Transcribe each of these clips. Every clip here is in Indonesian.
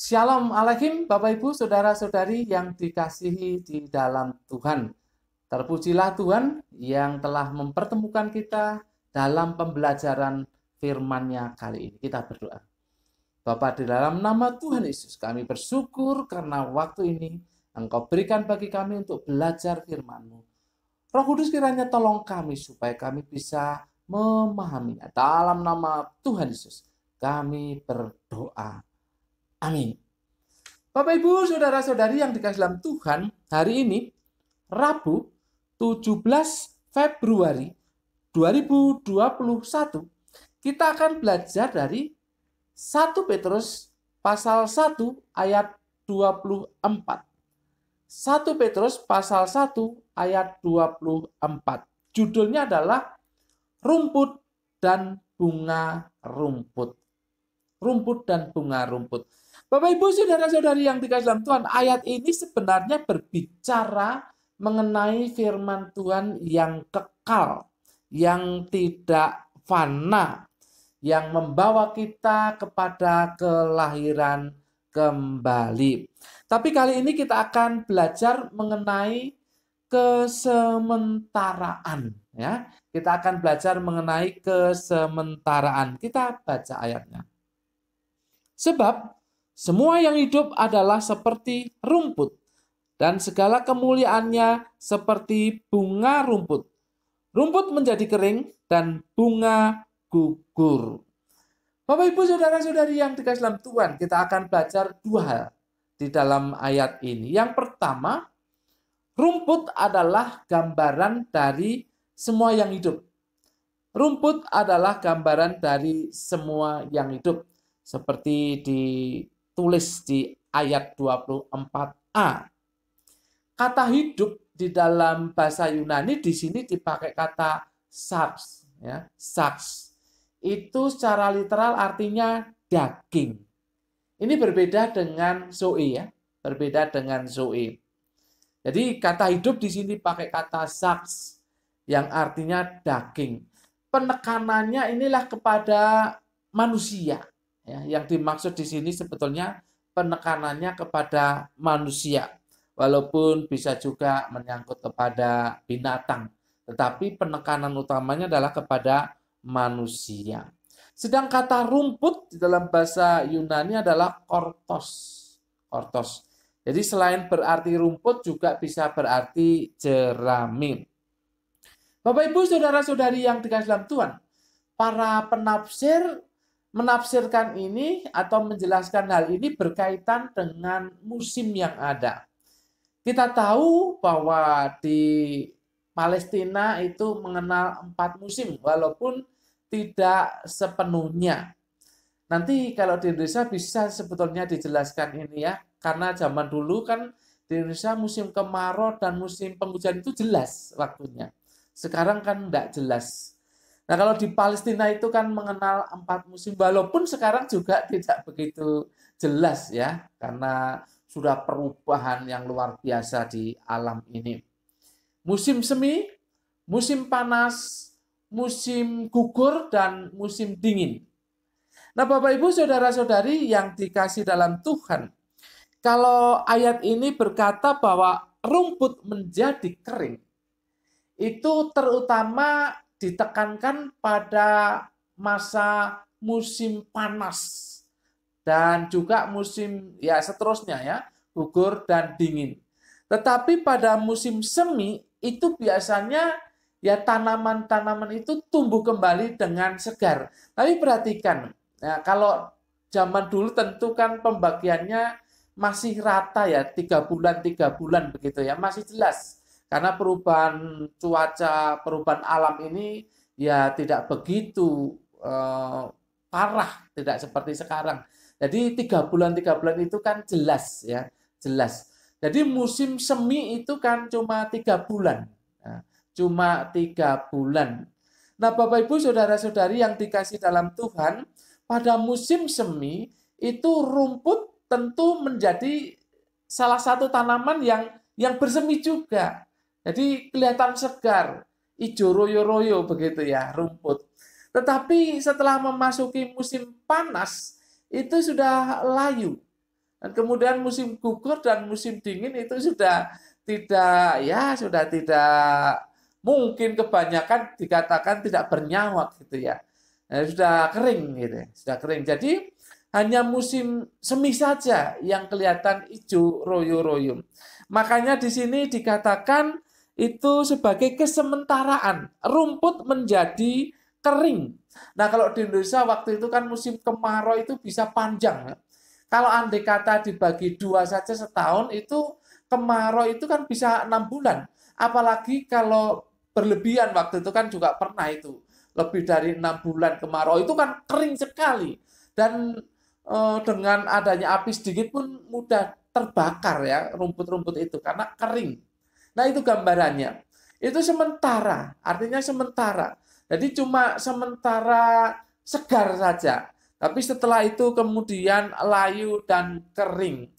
Shalom Alaikum Bapak Ibu Saudara-saudari yang dikasihi di dalam Tuhan. Terpujilah Tuhan yang telah mempertemukan kita dalam pembelajaran firman-Nya kali ini. Kita berdoa. Bapa, di dalam nama Tuhan Yesus kami bersyukur karena waktu ini Engkau berikan bagi kami untuk belajar firman-Mu. Roh Kudus kiranya tolong kami supaya kami bisa memahaminya. Dalam nama Tuhan Yesus kami berdoa. Amin. Bapak Ibu Saudara-saudari yang dikasihi dalam Tuhan, hari ini Rabu 17 Februari 2021 kita akan belajar dari 1 Petrus pasal 1 ayat 24. 1 Petrus pasal 1 ayat 24. Judulnya adalah rumput dan bunga rumput. Rumput dan bunga rumput. Bapak Ibu Saudara-saudari yang dikasihi dalam Tuhan, ayat ini sebenarnya berbicara mengenai firman Tuhan yang kekal, yang tidak fana, yang membawa kita kepada kelahiran kembali. Tapi kali ini kita akan belajar mengenai kesementaraan, ya. Kita akan belajar mengenai kesementaraan. Kita baca ayatnya. Sebab semua yang hidup adalah seperti rumput, dan segala kemuliaannya seperti bunga rumput. Rumput menjadi kering, dan bunga gugur. Bapak Ibu Saudara-saudari yang dikasihi dalam Tuhan, kita akan belajar dua hal di dalam ayat ini. Yang pertama, rumput adalah gambaran dari semua yang hidup. Rumput adalah gambaran dari semua yang hidup. Seperti ditulis di ayat 24a. Kata hidup di dalam bahasa Yunani di sini dipakai kata sarx, ya, sarx. Itu secara literal artinya daging. Ini berbeda dengan zoe, ya, berbeda dengan zoe. Jadi kata hidup di sini pakai kata sarx yang artinya daging. Penekanannya inilah kepada manusia. Ya, yang dimaksud di sini sebetulnya penekanannya kepada manusia, walaupun bisa juga menyangkut kepada binatang, tetapi penekanan utamanya adalah kepada manusia. Sedang kata rumput di dalam bahasa Yunani adalah kortos. Kortos. Jadi selain berarti rumput juga bisa berarti jerami. Bapak Ibu Saudara-saudari yang dikasihi dalam Tuhan, para penafsir menafsirkan ini atau menjelaskan hal ini berkaitan dengan musim yang ada. Kita tahu bahwa di Palestina itu mengenal 4 musim, walaupun tidak sepenuhnya. Nanti kalau di Indonesia bisa sebetulnya dijelaskan ini, ya, karena zaman dulu kan di Indonesia musim kemarau dan musim penghujan itu jelas waktunya. Sekarang kan tidak jelas. Nah, kalau di Palestina itu kan mengenal 4 musim, walaupun sekarang juga tidak begitu jelas, ya, karena sudah perubahan yang luar biasa di alam ini. Musim semi, musim panas, musim gugur, dan musim dingin. Nah, Bapak Ibu Saudara-saudari yang dikasihi dalam Tuhan, kalau ayat ini berkata bahwa rumput menjadi kering, itu terutama ditekankan pada masa musim panas dan juga musim ya seterusnya, ya, gugur dan dingin. Tetapi pada musim semi itu biasanya ya tanaman-tanaman itu tumbuh kembali dengan segar. Tapi perhatikan, ya, kalau zaman dulu tentu kan pembagiannya masih rata, ya, 3 bulan begitu, ya, masih jelas. Karena perubahan cuaca, perubahan alam ini ya tidak begitu parah, tidak seperti sekarang. Jadi 3 bulan itu kan jelas, ya, jelas. Jadi musim semi itu kan cuma 3 bulan, nah, cuma 3 bulan. Nah, Bapak Ibu Saudara-saudari yang dikasihi dalam Tuhan, pada musim semi itu rumput tentu menjadi salah satu tanaman yang bersemi juga. Jadi kelihatan segar, hijau royo-royo begitu, ya, rumput. Tetapi setelah memasuki musim panas, itu sudah layu. Dan kemudian musim gugur dan musim dingin itu sudah tidak mungkin, kebanyakan dikatakan tidak bernyawa gitu ya. Nah, sudah kering gitu, sudah kering. Jadi hanya musim semi saja yang kelihatan hijau royo-royo. Makanya di sini dikatakan itu sebagai kesementaraan. Rumput menjadi kering. Nah, kalau di Indonesia waktu itu kan musim kemarau itu bisa panjang. Kalau andai kata dibagi dua saja setahun, itu kemarau itu kan bisa 6 bulan. Apalagi kalau berlebihan, waktu itu kan juga pernah itu. Lebih dari 6 bulan kemarau itu kan kering sekali. Dan dengan adanya api sedikit pun mudah terbakar ya rumput-rumput itu karena kering. Nah, itu gambarannya. Itu sementara, artinya sementara. Jadi cuma sementara segar saja. Tapi setelah itu kemudian layu dan kering.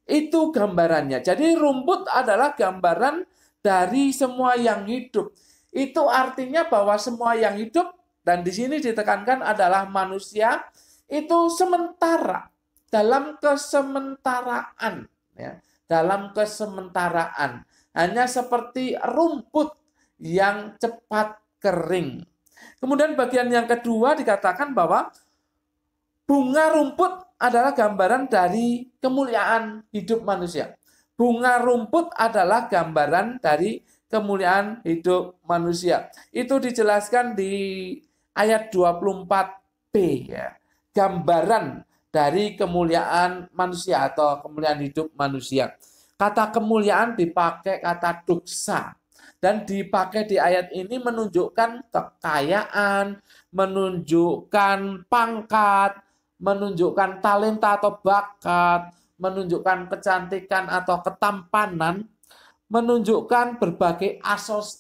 Itu gambarannya. Jadi rumput adalah gambaran dari semua yang hidup. Itu artinya bahwa semua yang hidup, dan di sini ditekankan adalah manusia, itu sementara, dalam kesementaraan. Ya, dalam kesementaraan. Hanya seperti rumput yang cepat kering. Kemudian bagian yang kedua dikatakan bahwa bunga rumput adalah gambaran dari kemuliaan hidup manusia. Bunga rumput adalah gambaran dari kemuliaan hidup manusia. Itu dijelaskan di ayat 24b ya. Gambaran dari kemuliaan manusia atau kemuliaan hidup manusia. Kata kemuliaan dipakai kata doksa. Dan dipakai di ayat ini menunjukkan kekayaan, menunjukkan pangkat, menunjukkan talenta atau bakat, menunjukkan kecantikan atau ketampanan, menunjukkan berbagai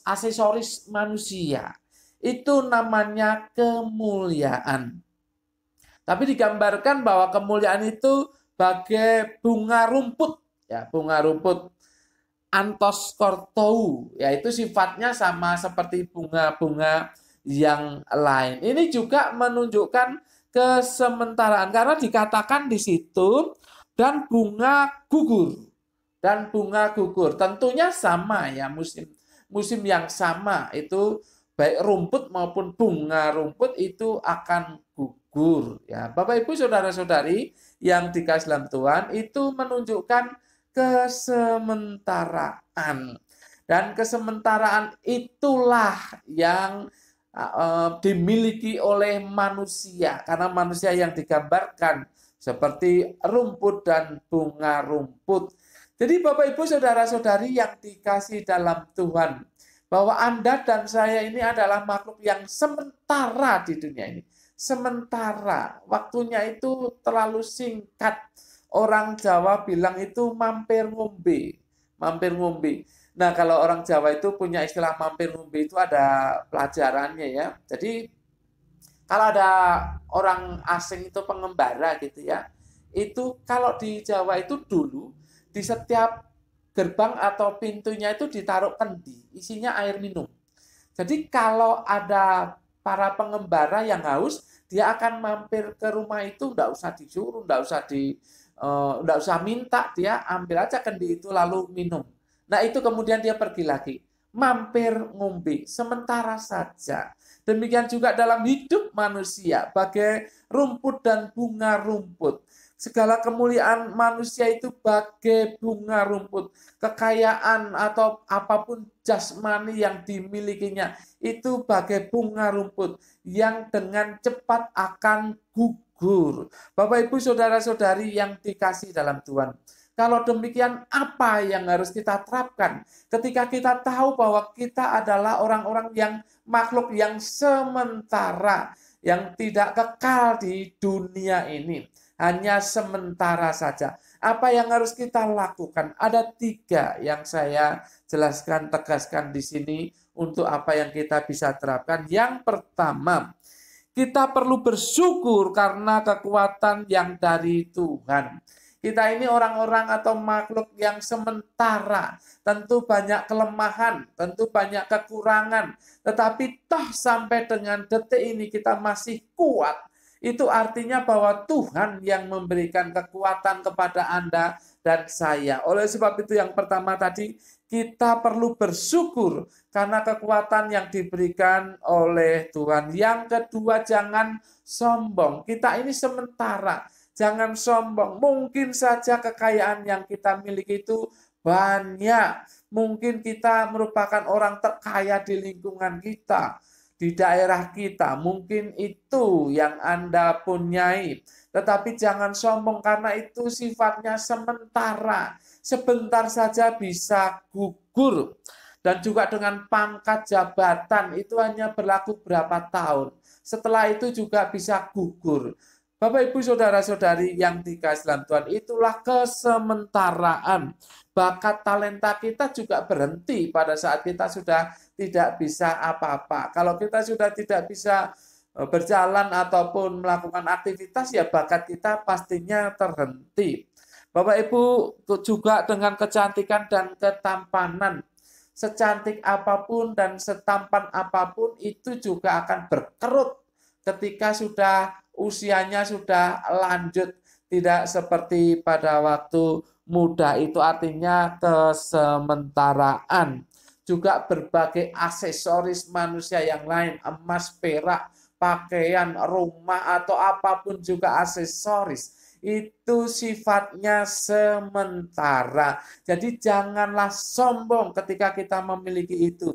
aksesoris manusia. Itu namanya kemuliaan. Tapi digambarkan bahwa kemuliaan itu bagai bunga rumput, ya, bunga rumput anthos kortou, yaitu sifatnya sama seperti bunga-bunga yang lain. Ini juga menunjukkan kesementaraan karena dikatakan di situ dan bunga gugur. Dan bunga gugur tentunya sama ya, musim yang sama itu baik rumput maupun bunga rumput itu akan gugur ya. Bapak Ibu saudara-saudari yang dikasihi dalam Tuhan, itu menunjukkan kesementaraan. Dan kesementaraan itulah yang dimiliki oleh manusia, karena manusia yang digambarkan seperti rumput dan bunga rumput. Jadi Bapak Ibu saudara-saudari yang dikasihi dalam Tuhan, bahwa Anda dan saya ini adalah makhluk yang sementara di dunia ini. Sementara, waktunya itu terlalu singkat. Orang Jawa bilang itu mampir ngombe. Mampir ngombe. Nah, kalau orang Jawa itu punya istilah mampir ngombe itu ada pelajarannya ya. Jadi kalau ada orang asing itu pengembara gitu ya, itu kalau di Jawa itu dulu di setiap gerbang atau pintunya itu ditaruh kendi, isinya air minum. Jadi kalau ada para pengembara yang haus, dia akan mampir ke rumah itu, enggak usah disuruh, enggak usah minta, dia ambil aja kendi itu lalu minum. Nah, itu kemudian dia pergi lagi, mampir ngombe sementara saja. Demikian juga dalam hidup manusia, bagai rumput dan bunga rumput. Segala kemuliaan manusia itu bagai bunga rumput. Kekayaan atau apapun jasmani yang dimilikinya itu bagai bunga rumput yang dengan cepat akan gugur. Bapak Ibu saudara-saudari yang dikasihi dalam Tuhan, kalau demikian apa yang harus kita terapkan ketika kita tahu bahwa kita adalah orang-orang yang makhluk yang sementara, yang tidak kekal di dunia ini, hanya sementara saja. Apa yang harus kita lakukan? Ada 3 yang saya jelaskan, tegaskan di sini untuk apa yang kita bisa terapkan. Yang pertama, kita perlu bersyukur karena kekuatan yang dari Tuhan. Kita ini orang-orang atau makhluk yang sementara, tentu banyak kelemahan, tentu banyak kekurangan, tetapi toh sampai dengan detik ini kita masih kuat. Itu artinya bahwa Tuhan yang memberikan kekuatan kepada Anda dan saya. Oleh sebab itu yang pertama tadi, kita perlu bersyukur karena kekuatan yang diberikan oleh Tuhan. Yang kedua, jangan sombong. Kita ini sementara. Jangan sombong. Mungkin saja kekayaan yang kita miliki itu banyak. Mungkin kita merupakan orang terkaya di lingkungan kita, di daerah kita. Mungkin itu yang Anda punyai. Tetapi jangan sombong karena itu sifatnya sementara. Sebentar saja bisa gugur. Dan juga dengan pangkat jabatan itu hanya berlaku berapa tahun. Setelah itu juga bisa gugur. Bapak, Ibu, Saudara-saudari yang dikasihi dalam Tuhan, itulah kesementaraan. Bakat talenta kita juga berhenti pada saat kita sudah tidak bisa apa-apa. Kalau kita sudah tidak bisa berjalan ataupun melakukan aktivitas, ya bakat kita pastinya terhenti. Bapak, Ibu, juga dengan kecantikan dan ketampanan. Secantik apapun dan setampan apapun itu juga akan berkerut ketika sudah usianya sudah lanjut, tidak seperti pada waktu muda. Itu artinya kesementaraan. Juga berbagai aksesoris manusia yang lain, emas, perak, pakaian, rumah, atau apapun juga aksesoris. Itu sifatnya sementara. Jadi janganlah sombong ketika kita memiliki itu.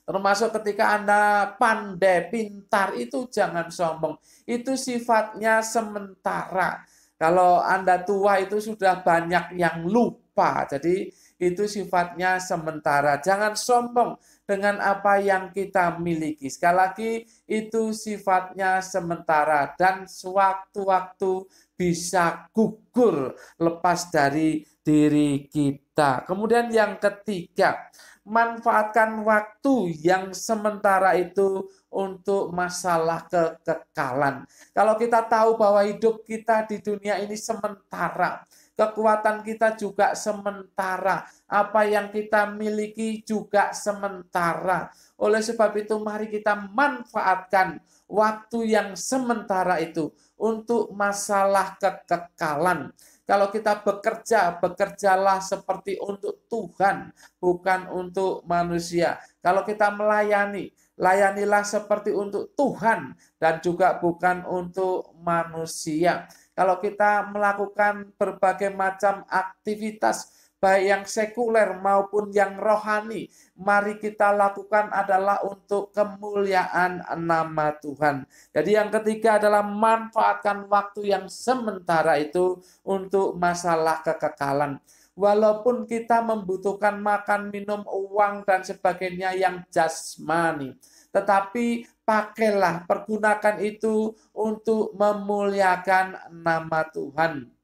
Termasuk ketika Anda pandai, pintar, itu jangan sombong. Itu sifatnya sementara. Kalau Anda tua itu sudah banyak yang lupa. Jadi itu sifatnya sementara. Jangan sombong dengan apa yang kita miliki. Sekali lagi, itu sifatnya sementara. Dan sewaktu-waktu bisa gugur lepas dari diri kita. Kemudian yang ketiga, manfaatkan waktu yang sementara itu untuk masalah kekekalan. Kalau kita tahu bahwa hidup kita di dunia ini sementara, kekuatan kita juga sementara, apa yang kita miliki juga sementara. Oleh sebab itu mari kita manfaatkan waktu yang sementara itu untuk masalah kekekalan. Kalau kita bekerja, bekerjalah seperti untuk Tuhan, bukan untuk manusia. Kalau kita melayani, layanilah seperti untuk Tuhan dan juga bukan untuk manusia. Kalau kita melakukan berbagai macam aktivitas, baik yang sekuler maupun yang rohani, mari kita lakukan adalah untuk kemuliaan nama Tuhan. Jadi yang ketiga adalah manfaatkan waktu yang sementara itu untuk masalah kekekalan. Walaupun kita membutuhkan makan, minum, uang, dan sebagainya yang jasmani, tetapi pakailah, pergunakan itu untuk memuliakan nama Tuhan.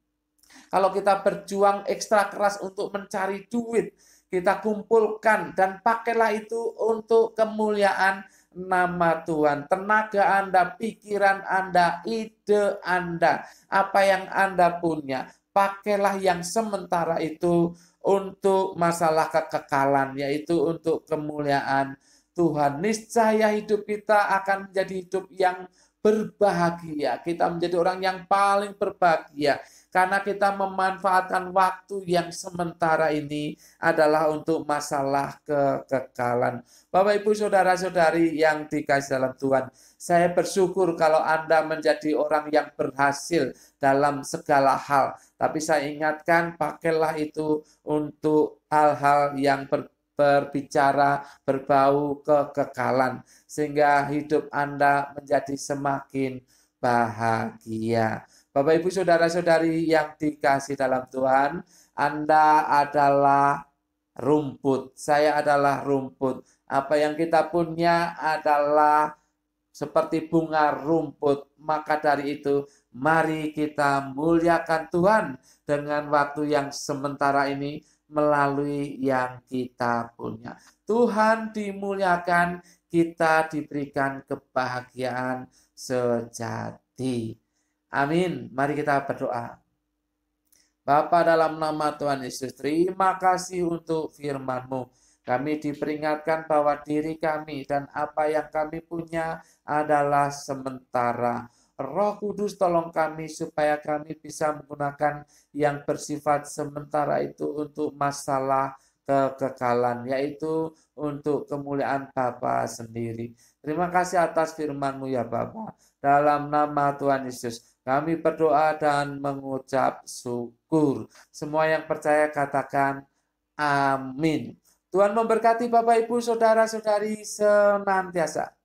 Kalau kita berjuang ekstra keras untuk mencari duit, kita kumpulkan dan pakailah itu untuk kemuliaan nama Tuhan. Tenaga Anda, pikiran Anda, ide Anda, apa yang Anda punya, pakailah yang sementara itu untuk masalah kekekalan, yaitu untuk kemuliaan Tuhan. Niscaya hidup kita akan menjadi hidup yang berbahagia. Kita menjadi orang yang paling berbahagia karena kita memanfaatkan waktu yang sementara ini adalah untuk masalah kekekalan. Bapak, Ibu, Saudara-saudari yang dikasihi dalam Tuhan, saya bersyukur kalau Anda menjadi orang yang berhasil dalam segala hal. Tapi saya ingatkan, pakailah itu untuk hal-hal yang berbicara berbau kekekalan, sehingga hidup Anda menjadi semakin bahagia. Bapak, Ibu, Saudara-saudari yang dikasihi dalam Tuhan, Anda adalah rumput, saya adalah rumput. Apa yang kita punya adalah seperti bunga rumput. Maka dari itu, mari kita muliakan Tuhan dengan waktu yang sementara ini melalui yang kita punya. Tuhan dimuliakan, kita diberikan kebahagiaan sejati. Amin. Mari kita berdoa. Bapa, dalam nama Tuhan Yesus, terima kasih untuk firman-Mu. Kami diperingatkan bahwa diri kami dan apa yang kami punya adalah sementara. Roh Kudus tolong kami supaya kami bisa menggunakan yang bersifat sementara itu untuk masalah kekekalan, yaitu untuk kemuliaan Bapa sendiri. Terima kasih atas firman-Mu ya Bapa. Dalam nama Tuhan Yesus, kami berdoa dan mengucap syukur. Semua yang percaya katakan amin. Tuhan memberkati Bapak Ibu Saudara-saudari senantiasa.